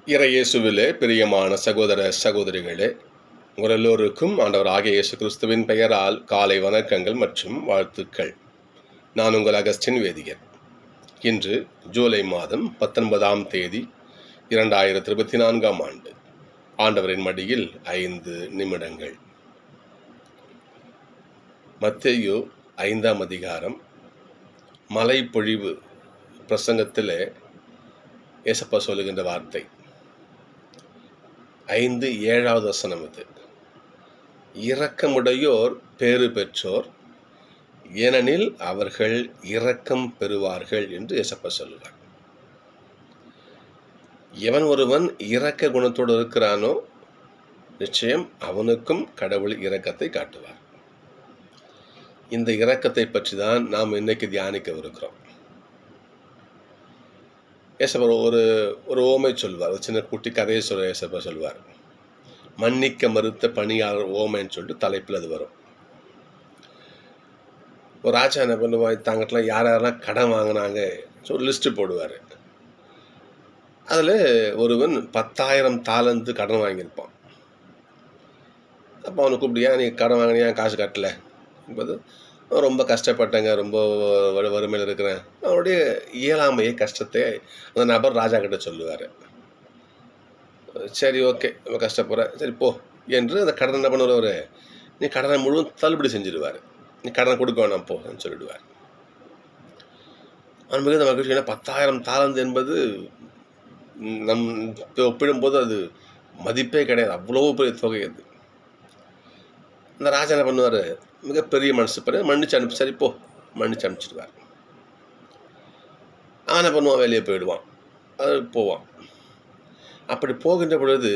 இறையேசுவிலே பிரியமான சகோதர சகோதரிகளே, உங்கள் எல்லோருக்கும் ஆண்டவர் ஆகிய இயேசு கிறிஸ்துவின் பெயரால் காலை வணக்கங்கள் மற்றும் வாழ்த்துக்கள். நான் உங்கள் அகஸ்டின் வேதியர். இன்று ஜூலை மாதம் 19ஆம் தேதி 2024ஆம் ஆண்டு. ஆண்டவரின் மடியில் 5 நிமிடங்கள். மத்தேயு 5ஆம் அதிகாரம் மலைப்பொழிவு பிரசங்கத்திலே ஏசப்பா சொல்லுகின்ற வார்த்தை 5:7 வசனம் இது. இரக்கமுடையோர் பேறு பெற்றோர், ஏனெனில் அவர்கள் இரக்கம் பெறுவார்கள் என்று ஏசப்பா சொல்லுவார். எவன் ஒருவன் இரக்க குணத்தோடு இருக்கிறானோ நிச்சயம் அவனுக்கும் கடவுள் இரக்கத்தை காட்டுவார். இந்த இரக்கத்தை பற்றி தான் நாம் இன்னைக்கு தியானிக்கவிருக்கிறோம். ஏசப்பா ஒரு ஓமை சொல்வார், ஒரு சின்ன குட்டி கதையை ஏசப்பா சொல்வார். மன்னிக்க மறுத்த பணியாளர் ஓமைன்னு சொல்லிட்டு தலைப்பில் அது வரும். ஒரு ராஜா என்ன பண்ணுவார், தாங்கிட்டலாம் யாரெல்லாம் கடன் வாங்கினாங்க சொல்லி லிஸ்ட்டு போடுவார். அதில் ஒருவன் 10,000 தாலந்து கடன் வாங்கியிருப்பான். அப்போ அவனை கூப்பிட்டியா, நீ கடன் வாங்கினியா, காசு கட்டலை என்பது, ரொம்ப கஷ்டப்பட்டேங்க, ரொம்ப வறுமையில் இருக்கிறேன், அவனுடைய இயலாமையை கஷ்டத்தை அந்த நபர் ராஜா கிட்ட சொல்லுவார். சரி, ஓகே, ரொம்ப கஷ்டப்படுறேன், சரி போ என்று அந்த கடன் என்ன பண்ணுவார், நீ கடனை முழுவதும் தள்ளுபடி செஞ்சிடுவார். நீ கடனை கொடுக்க வேணாம் போன்னு சொல்லிடுவார். அவன் மிகுந்த மகிழ்ச்சி. ஏன்னா 10,000 தாலந்து என்பது நம் ஒப்பிடும்போது அது மதிப்பே கிடையாது, அவ்வளோ பெரிய தொகை அது. அந்த ராஜா என்ன பண்ணுவார், மிகப்பெரிய மனசு பெரிய மன்னிச்சு அனுப்பி, சரி போ மன்னிச்சு அனுப்பிச்சிடுவார். அவன் என்ன பண்ணுவான், வெளியே போயிடுவான், அது போவான். அப்படி போகின்ற பொழுது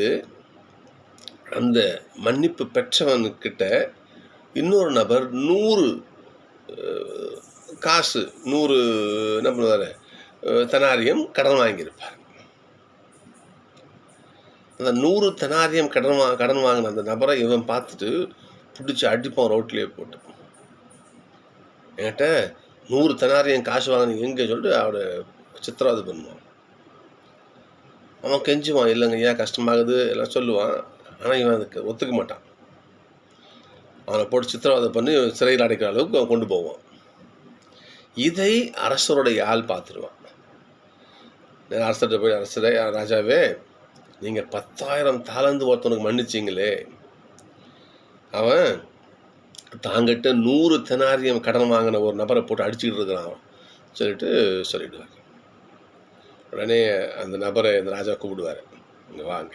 அந்த மன்னிப்பு பெற்றவன்கிட்ட இன்னொரு நபர் 100 காசு 100 என்ன பண்ணுவார், தெனாரியம் கடன் வாங்கியிருப்பார். அந்த 100 தெனாரியம் கடன் வாங்கின அந்த நபரை இவன் பார்த்துட்டு பிடிச்சி அடிப்பான் ரோட்லேயே போட்டு. என்கிட்ட 100 தெனாரியம் காசு வாங்கினீங்க எங்கே சொல்லிட்டு அவரை சித்திரவதை பண்ணுவான். அவன் கெஞ்சுவான், இல்லைங்க ஏன் கஷ்டமாகுது எல்லாம் சொல்லுவான். ஆனால் இவன் அதுக்கு ஒத்துக்க மாட்டான். அவனை போட்டு சித்திரவதை பண்ணி சிறையில் அடைக்கிற அளவுக்கு அவன் கொண்டு போவான். இதை அரசருடைய ஆள் பார்த்துருவான். அரசர்கிட்ட போய், அரசரே, ராஜாவே, நீங்கள் 10,000 தாலந்து ஒருத்தவனுக்கு மன்னிச்சிங்களே, அவன் தாங்கிட்ட 100 தெனாரியம் கடன் வாங்கின ஒரு நபரை போட்டு அடிச்சுக்கிட்டு இருக்கிறான் சொல்லிடுவார். உடனே அந்த நபரை அந்த ராஜா கூப்பிடுவார், இங்கே வாங்க,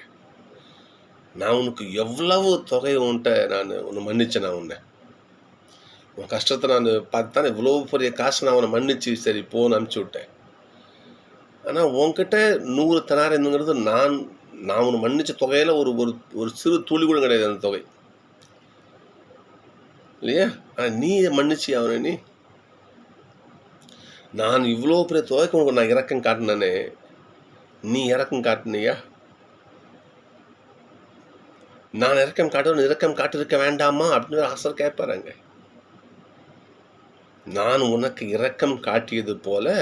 நான் உனக்கு எவ்வளவு தொகை உன்ட்ட நான் உன்னை மன்னிச்சேன், நான் உன் கஷ்டத்தை நான் பார்த்துத்தானே இவ்வளோ பெரிய காசு நான் உன்னை மன்னிச்சு சரி போன்னு அனுப்பிச்சி விட்டேன். ஆனால் உன்கிட்ட 100 தெனாரியம்ங்கிறது நான் உன்னை மன்னிச்ச தொகையில் ஒரு சிறு துளி கூட கிடையாது அந்த தொகை இல்லையா? ஆனால் நீ மன்னிச்சு அவனை, நான் இவ்வளோ பெரிய தொகைக்கு உனக்கு நான் இறக்கம் காட்டினே, நீ இறக்கம் காட்டினியா? நான் இறக்கம் காட்டுவேன், இறக்கம் காட்டிருக்க வேண்டாமா அப்படின்னு ஆசர் கேட்பாருங்க. நான் உனக்கு இரக்கம் காட்டியது போல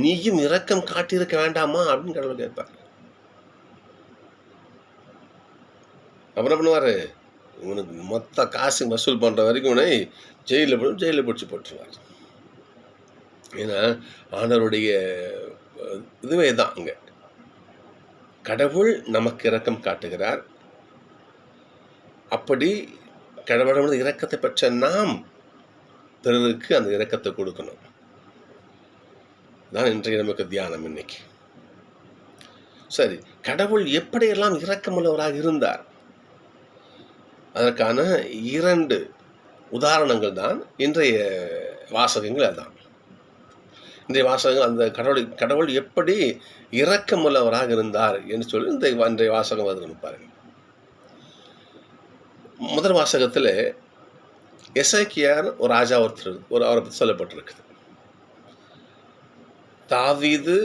நீயும் இரக்கம் காட்டியிருக்க வேண்டாமா அப்படின்னு கடவுள் கேட்பார். அப்புறம் பண்ணுவார், இவனுக்கு மொத்த காசு வசூல் பண்ணுற வரைக்கும் உன்னை ஜெயிலில் பிடிச்சி போட்டுருவார். ஏன்னா ஆண்டவருடைய இதுவே தான், அங்கே கடவுள் நமக்கு இரக்கம் காட்டுகிறார். அப்படி கடவுளோட இரக்கத்தை பெற்ற நாம் பிறருக்கு அந்த இரக்கத்தை கொடுக்கணும். தான் இன்றைய நமக்கு தியானம். இன்னைக்கு சரி, கடவுள் எப்படியெல்லாம் இரக்கமுள்ளவராக இருந்தார், அதற்கான 2 உதாரணங்கள் தான் இன்றைய வாசகங்கள். அதுதான் இன்றைய வாசகங்கள். அந்த கடவுள் எப்படி இரக்கமுள்ளவராக இருந்தார் என்று சொல்லி இன்றைய வாசகம் வருதுன்னு பாருங்க. முதல் வாசகத்தில் எசேக்கியார் ஒரு ராஜா அவரை பற்றி சொல்லப்பட்டிருக்குது. தாவீது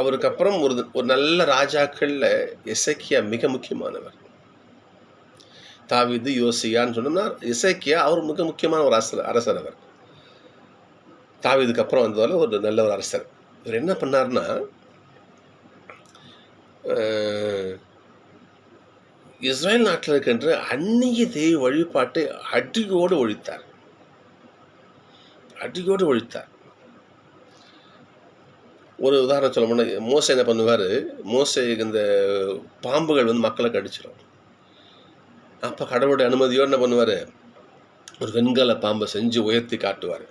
அவருக்கு அப்புறம் ஒரு நல்ல ராஜாக்களில் எசேக்கியா மிக முக்கியமானவர். தாவீது, யோசியான்னு சொன்னோம்னா எசேக்கியா அவர் மிக முக்கியமான ஒரு அரசர். அவர் தாவீதுக்கு அப்புறம் வந்ததால் ஒரு நல்ல ஒரு அரசர். இவர் என்ன பண்ணார்னா, அஹ், இஸ்ரேல் நாட்டில் இருக்கின்ற அந்நிய தெய்வ வழிபாட்டை அடியோடு ஒழித்தார். அடியோடு ஒழித்தார். ஒரு உதாரணம் சொல்ல போனால், மோசே என்ன பண்ணுவார், மோசே இந்த பாம்புகள் வந்து மக்களை கடிச்சிடும். அப்போ கடவுளுடைய அனுமதியோடு என்ன பண்ணுவார், ஒரு வெண்கல பாம்பை செஞ்சு உயர்த்தி காட்டுவார்.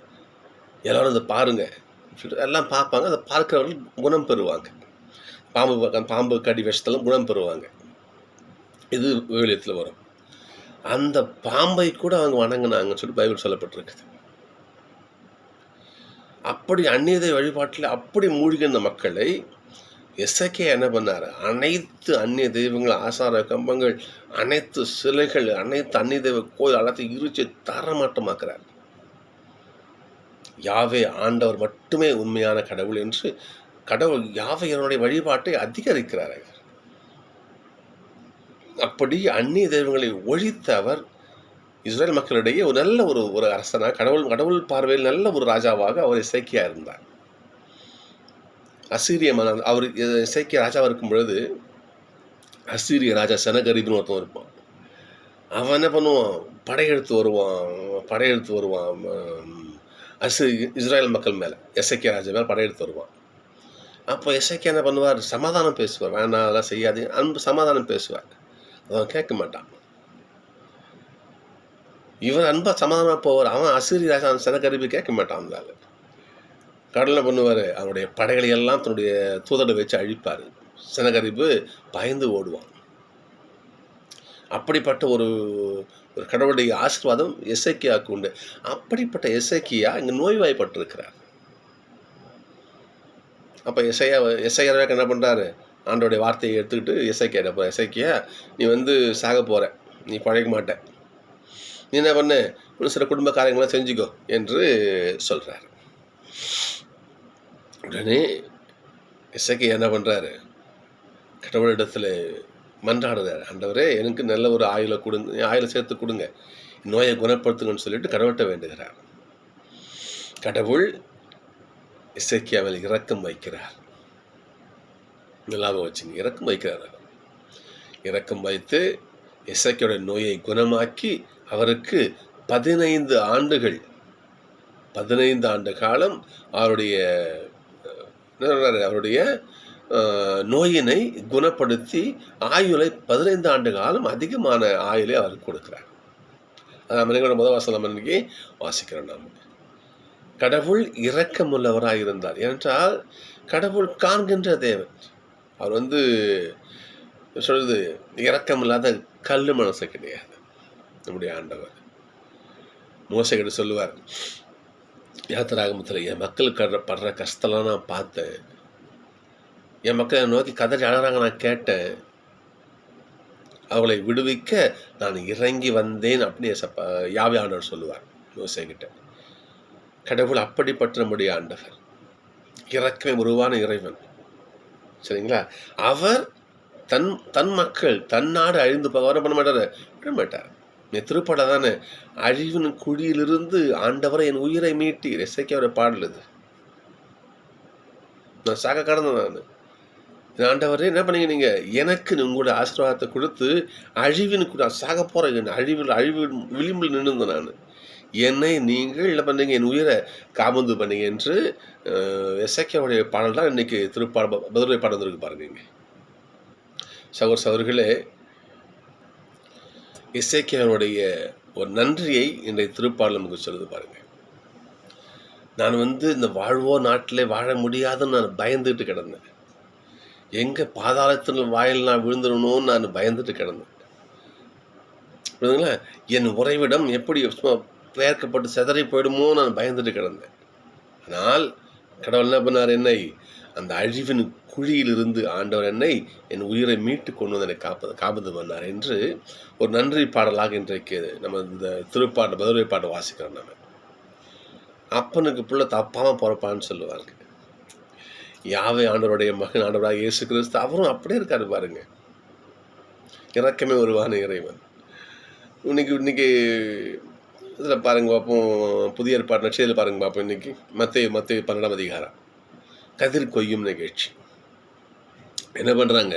எல்லோரும் அதை பாருங்க சொல்லிட்டு எல்லாம் பார்ப்பாங்க. அதை பார்க்கிறவர்கள் குணம் பெறுவாங்க. பாம்பு கடி விஷத்தெல்லாம் குணம் பெறுவாங்க. இது விவிலியத்தில் வரும். அந்த பாம்பை கூட அவங்க வணங்கினாங்கன்னு சொல்லி பைபிள் சொல்லப்பட்டிருக்குது. அப்படி அந்நிய வழிபாட்டில் அப்படி மூழ்கின மக்களை எசேக்கியா என்ன பண்ணார், அனைத்து அந்நிய தெய்வங்கள், ஆசார கம்பங்கள், அனைத்து சிலைகள், அனைத்து அந்நிய தெய்வ கோயில் எல்லாத்தையும் இருச்சு தரமாட்டமாக்குறார். யாவே ஆண்டவர் மட்டுமே உண்மையான கடவுள் என்று கடவுள் யாவையனுடைய வழிபாட்டை அதிகரிக்கிறார். அப்படி அந்நிய தெய்வங்களை ஒழித்த அவர் இஸ்ரேல் மக்களிடையே ஒரு நல்ல ஒரு அரசனாக, கடவுள் பார்வையில் நல்ல ஒரு ராஜாவாக அவர் எசேக்கியா இருந்தார். அசீரிய அவர் எசேக்கியா ராஜாவாக இருக்கும் பொழுது அசீரிய ராஜா செனகரிப்னு ஒருத்தன் இருப்பான். அவன் என்ன பண்ணுவான், படையெடுத்து வருவான் இஸ்ரேல் மக்கள் மேலே, எசேக்கியா ராஜா மேலே படையெடுத்து வருவான். அப்போ எசேக்கியா என்ன பண்ணுவார், சமாதானம் பேசுவார். வேணாம் அதெல்லாம் செய்யாதீங்க, அன்பு சமாதானம் பேசுவார். அவன் கேட்க மாட்டான். இவன் அன்பா சமாதானமாக போவார். அவன் அசீரிய ராஜா செனகரிபு கேட்க மாட்டான். அந்த கடலை பண்ணுவார், அவனுடைய படைகளை எல்லாம் தன்னுடைய தூதரை வச்சு அழிப்பார். செனகரிபு பயந்து ஓடுவான். அப்படிப்பட்ட ஒரு கடவுளுடைய ஆசீர்வாதம் எசேக்கியாவுக்கு உண்டு. அப்படிப்பட்ட எசேக்கியா இங்கே நோய்வாய்ப்பட்டிருக்கிறார். அப்போ எசேக்கியாவுக்கு என்ன பண்ணுறாரு, ஆண்டோடைய வார்த்தையை எடுத்துக்கிட்டு எசேக்கியா நீ வந்து சாக போகிற, நீ பழைக்க மாட்ட, நீ என்ன பண்ணு, இன்னும் சில குடும்ப காரியங்களாம் செஞ்சுக்கோ என்று சொல்கிறார். உடனே எசேக்கியா என்ன பண்ணுறாரு, கடவுளிடத்தில் மன்றாடுறார். ஆண்டவரே எனக்கு நல்ல ஒரு ஆயுளை கொடுங்க, ஆயுளை சேர்த்து கொடுங்க, நோயை குணப்படுத்துங்கன்னு சொல்லிட்டு கடவுள்கிட்ட வேண்டுகிறார். கடவுள் எசேக்கியாவில் இரக்கம் வைக்கிறார். ஞாபகம் வச்சுங்க, இரக்கம் வைக்கிறார். இரக்கம் வைத்து எசேக்கியாவுடைய நோயை குணமாக்கி அவருக்கு 15 ஆண்டு காலம் அவருடைய நோயினை குணப்படுத்தி ஆயுளை 15 ஆண்டு காலம் அதிகமான ஆயுளை அவருக்கு கொடுக்கிறார். அது முதல் வாசலம் அன்னைக்கு வாசிக்கிறோம். நாம் கடவுள் இரக்கமுள்ளவராக இருந்தார். ஏனென்றால் கடவுள் காண்கின்ற தேவன். அவர் வந்து சொல்றது இரக்கமில்லாத கல்லு மனசு கிடையாது. நம்முடைய ஆண்டவர் மோசைகிட்ட சொல்லுவார், யாத்திராகமத்தில் என் மக்கள் படுற கஷ்டம்லாம் நான் பார்த்தேன், என் மக்கள் என்னை நோக்கி கதறி அழகிறாங்க, நான் கேட்டேன், அவளை விடுவிக்க நான் இறங்கி வந்தேன் அப்படியே யாவே ஆண்டவர் சொல்லுவார் மோசேகிட்ட. கடவுள் அப்படிப்பட்ட நம்முடைய ஆண்டவர், இரக்கமே உருவான இறைவன். சரிங்களா? அவர் தன் மக்கள் தன் நாடு அழிந்து போக பண்ண மாட்டார், விட மாட்டார். திருப்பட தானே, அழிவின் குழியிலிருந்து ஆண்டவரை என் உயிரை மீட்டி, எசேக்கியாவோட பாடல் இது. நான் சாக கடந்தேன், நான் ஆண்டவரே என்ன பண்ணீங்க, நீங்கள் எனக்கு உங்களோட ஆசீர்வாதத்தை கொடுத்து அழிவினுக்கு நான் சாக போகிறேன், அழிவு விளிம்பில் நின்றுந்தேன் நான், என்னை நீங்கள் என்ன பண்ணீங்க, என் உயிரை காபந்து பண்ணீங்க என்று எசேக்கியாவுடைய பாடல் தான் இன்னைக்கு பதிலுரை பாடல் இருக்கு பாருங்க. சகோதரர்களே, எசேக்கியாவுடைய ஒரு நன்றியை இன்றைய திருப்பாடல் நமக்கு சொல்லுது பாருங்க. நான் வந்து இந்த வாழ்வோ நாட்டிலே வாழ முடியாதுன்னு நான் பயந்துட்டு கிடந்தேன். எங்கே பாதாளத்தில் வாயில் நான் விழுந்துடணும்னு நான் பயந்துட்டு கிடந்தேன். புரியுதுங்களா? என் உறைவிடம் எப்படி பெயர்க்கப்பட்டு சிதறி போயிடுமோ நான் பயந்துட்டு கிடந்தேன். ஆனால் கடவுள் என்ன பண்ணார், என்னை அந்த அழிவின் குழியிலிருந்து ஆண்டவர் என்னை என் உயிரை மீட்டு கொண்டு வந்து என்னை காப்பது பண்ணார் என்று ஒரு நன்றி பாடலாக இன்றைக்கு நம்ம இந்த திருப்பாட்டு பதிலுரை பாட்டை வாசிக்கிறோம். நம்ம அப்பனுக்கு பிள்ளை தப்பாமல் பிறப்பான்னு சொல்லுவாங்க. யாவே ஆண்டவருடைய மகன் ஆண்டவராக இயேசு கிறிஸ்து, அவரும் அப்படியே இருக்காரு பாருங்க. இரக்கமே உருவான இறைவன். இன்னைக்கு இதில் பாருங்க பார்ப்போம், புதிய ஏற்பாடு நட்சத்திரத்தில் பாருங்க பார்ப்போம். இன்னைக்கு மத்தேயு 12ஆம் அதிகாரம் கதிர் கொய்யும் நிகழ்ச்சி. என்ன பண்ணுறாங்க,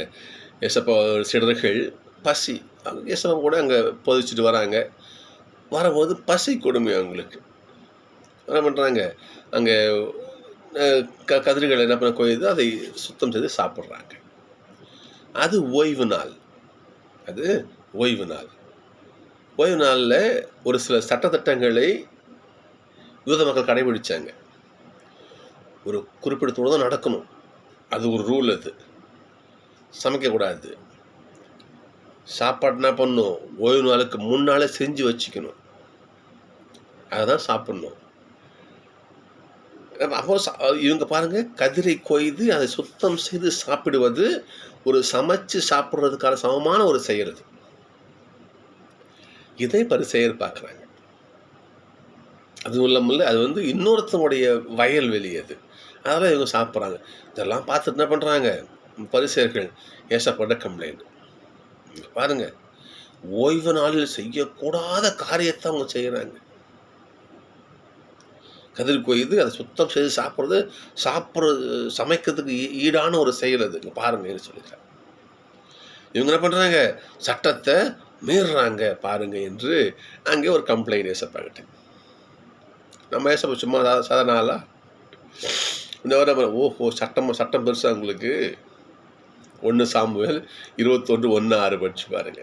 ஏசப்பா சீடர்கள் பசி, ஏசப்பா கூட அங்கே போதிச்சுட்டு வராங்க. வரும்போது பசி கொடுமை அவங்களுக்கு. என்ன பண்ணுறாங்க, அங்கே கதிர்கள் என்ன பண்ண கொய்து அதை சுத்தம் செய்து சாப்பிட்றாங்க. அது ஓய்வு நாள். அது ஓய்வு நாள். ஓய்வு நாளில் ஒரு சில சட்டத்திட்டங்களை யூத மக்கள் கடைபிடிச்சாங்க. ஒரு குறிப்பிட்ட தூரம் தான் நடக்கணும். அது ஒரு ரூல். அது சமைக்கக்கூடாது. சாப்பாடு என்ன பண்ணணும், ஓய்வு நாளுக்கு முன்னாலே செஞ்சு வச்சுக்கணும். அதுதான் சாப்பிட்ணும். அப்போ இவங்க பாருங்கள், கதிரை கொய்து அதை சுத்தம் செய்து சாப்பிடுவது ஒரு சமைச்சு சாப்பிட்றதுக்கான சமமான ஒரு செயல். அது இதை பரிசேயர் பார்க்குறாங்க. அதுவும் இல்லாமல் அது வந்து இன்னொருத்தனுடைய வயல்வெளி. அது அதெல்லாம் இவங்க சாப்பிட்றாங்க. இதெல்லாம் பார்த்துட்டு என்ன பண்ணுறாங்க பரிசேயர்கள், ஏசப்பட்ட கம்ப்ளைண்ட். பாருங்கள், ஓய்வு நாளில் செய்யக்கூடாத காரியத்தை அவங்க செய்கிறாங்க. கதிர் கொய்து அதை சுத்தம் செய்து சாப்பிட்றது சமைக்கிறதுக்கு ஈடான ஒரு செயல். அது பாருங்கன்னு சொல்லிடுறாங்க. இவங்க என்ன பண்ணுறாங்க, சட்டத்தை மீறுறாங்க பாருங்க என்று அங்கே ஒரு கம்ப்ளைண்ட் ஏசப்பாக்கிட்ட. நம்ம ஏசப்பா சும்மா சாதாரண ஆளா? இந்த வாரம் ஓஹோ சட்டம் பெருசாக உங்களுக்கு. 1 சாமுவேல் 21:1-6 படிச்சு பாருங்க.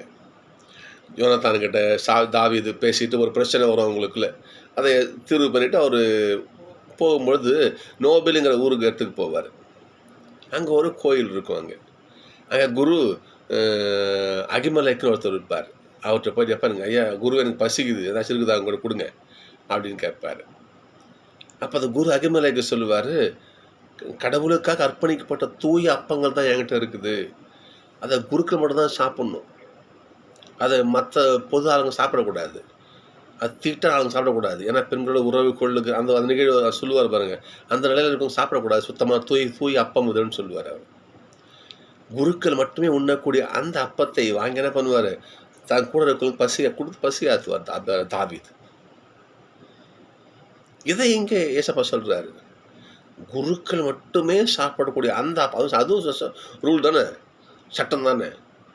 யோனத்தான்கிட்ட தாவீது பேசிட்டு ஒரு பிரச்சனை வரும் அவங்களுக்குள்ள. அதை தீர்வு பண்ணிவிட்டு அவர் போகும்பொழுது நோபேலுங்கிற ஊருக்கு இடத்துக்கு போவார். அங்கே ஒரு கோயில் இருக்கும். அங்கே குரு அகிமலைக்குன்னு ஒருத்தர் இருப்பார். அவர்கிட்ட போய் கேட்பாருங்க, ஐயா குரு எனக்கு பசிக்குது, ஏதாச்சும் இருக்குதா அவங்க கூட கொடுங்க அப்படின்னு கேட்பார். அப்போ அந்த குரு அகிமலைக்கு சொல்லுவார், கடவுளுக்காக அர்ப்பணிக்கப்பட்ட தூய அப்பங்கள் தான் என்கிட்ட இருக்குது, அதை குருக்கள் மட்டும்தான் சாப்பிட்ணும், அதை மற்ற பொது ஆளுங்க சாப்பிடக்கூடாது, அது தீட்ட ஆளுங்க சாப்பிடக்கூடாது, ஏன்னா பெண்களோட உறவு கொள்ளுக்கு அந்த நிகழ்வு சொல்லுவார் பாருங்கள், அந்த நிலையில் இருக்கவங்க சாப்பிடக்கூடாது, சுத்தமாக தூய அப்பம் இதுன்னு சொல்லுவார் அவர். குருக்கள் மட்டுமே உண்ணக்கூடிய அந்த அப்பத்தை வாங்கி என்ன பண்ணுவார், தான் கூட இருக்கவங்களுக்கு கொடுத்து பசி ஆற்றுவார் தாவீது. இதை இங்கே ஏசப்பா சொல்கிறாரு, குருக்கள் மட்டுமே சாப்பிடக்கூடிய அந்த அப்பம், அதுவும் ரூல் தானே, சட்டம் தானே.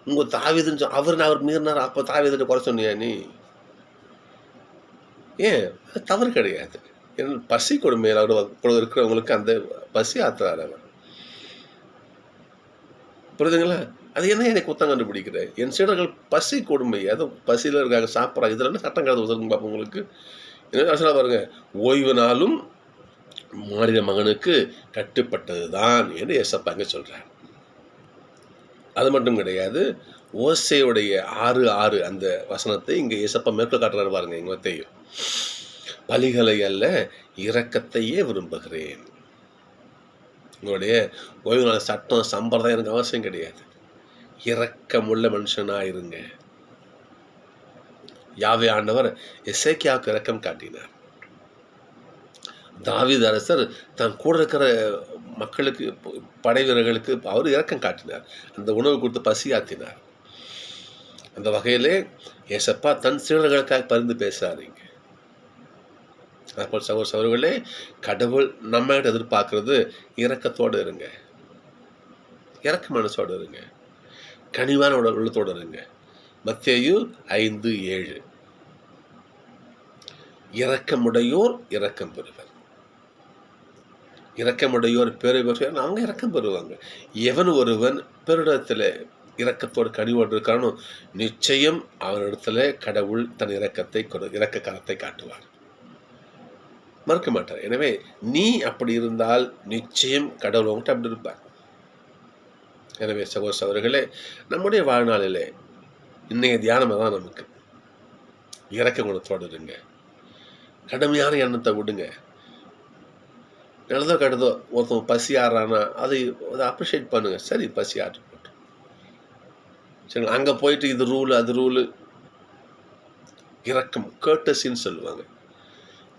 உங்கள் தாவீதுன்னு அவர் மீறினார், அப்போ தாவீதுன்னு குறை சொன்னியா நீ? ஏன், அது தவறு கிடையாது. ஏன்னா பசி கொடுமையில் அவர் இருக்கிறவங்களுக்கு அந்த பசி ஆற்றுறாரு அவர். புரியுதுங்களா? அது என்ன எனக்கு குத்தம் கண்டுபிடிக்கிறேன்? என் சீடர்கள் பசி கொடுமை, அதுவும் பசியில் இருக்காங்க, சாப்பிட்றாங்க, இதில் என்ன சட்டம் கிடையாது சொல்லுங்க பார்ப்போம் உங்களுக்கு. என்ன பாருங்க, ஓய்வு நாளும் மாநில மகனுக்கு கட்டுப்பட்டது தான் என்று ஏசப்பாங்க சொல்கிறார். அது மட்டும் கிடையாது, ஓசையுடைய 6:6 அந்த வசனத்தை இங்கே ஏசப்பா மேற்கொள் காட்டுறாரு பாருங்க. எங்க மத்தேயு, பலிகளை அல்ல இரக்கத்தையே விரும்புகிறேன். உங்களுடைய ஓய்வு நாள் சட்டம் சம்பிரதாயம் எனக்கு அவசியம் கிடையாது, இரக்கமுள்ள மனுஷனாக இருங்க. யாவே ஆண்டவர் எசேக்கியாவுக்கு இரக்கம் காட்டினார். தாவீது அரசர் தான் கூட இருக்கிற மக்களுக்கு, படை வீரர்களுக்கு அவர் இரக்கம் காட்டினார், அந்த உணவு கொடுத்து பசி ஆற்றினார். அந்த வகையிலே ஏசப்பா தன் சீடர்களுக்காக பரிந்து பேசுறாருங்க. அப்போ சகோதரர்களே, கடவுள் நம்ம எதிர்பார்க்கறது இரக்கத்தோடு இருங்க, இரக்க மனசோடு இருங்க, கனிவான உள்ளத்தோடு இருங்க. மத்தேயு 5:7, இரக்கமுடையோர் இரக்கம் பெறுவர், இரக்கமுடையோர் பேரை பெறுவார், அவங்க இரக்கம் பெறுவாங்க. எவன் ஒருவன் பிறரிடத்தில் இரக்கத்தோடு கனிவோடு இருக்கானோ நிச்சயம் அவனிடத்துல கடவுள் தன் இரக்க கரத்தை காட்டுவார், மறுக்க மாட்டார். எனவே நீ அப்படி இருந்தால் நிச்சயம் கடவுள் உங்கள்கிட்ட அப்படி இருப்பார். எனவே சகோதரர்களே, நம்முடைய வாழ்நாளிலே இன்னைய தியானம் தான் நமக்கு. இறக்க குணத்தோடு இருங்க, கடுமையான எண்ணத்தை விடுங்க. நல்லதோ கெட்டதோ ஒருத்தவங்க பசி ஆடுறான்னா அதை அப்ரிஷியேட் பண்ணுங்க. சரி, பசி ஆட்டு போட்டு சரி. அங்கே போயிட்டு இது ரூலு அது ரூலு, இரக்கம் கேர்டசின்னு சொல்லுவாங்க.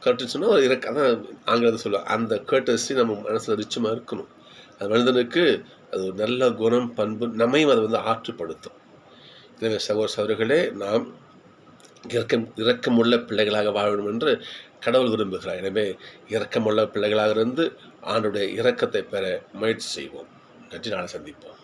கேர்டசின்னா ஒரு இறக்கம், அதான் ஆங்கிலத்தை சொல்லுவாங்க. அந்த கேர்டசி நம்ம மனசில் ரிச்சமாக இருக்கணும். அது மனிதனுக்கு அது ஒரு நல்ல குணம், பண்பு, நம்மையும் அதை ஆற்றுப்படுத்தும். எனவே சகோதரர்களே, நாம் இரக்கமுள்ள பிள்ளைகளாக வாழணும் என்று கடவுள் விரும்புகிறார். எனவே இரக்கமுள்ள பிள்ளைகளாக இருந்து ஆண்டுடைய இரக்கத்தை பெற முயற்சி செய்வோம். நன்றி. நாளை சந்திப்போம்.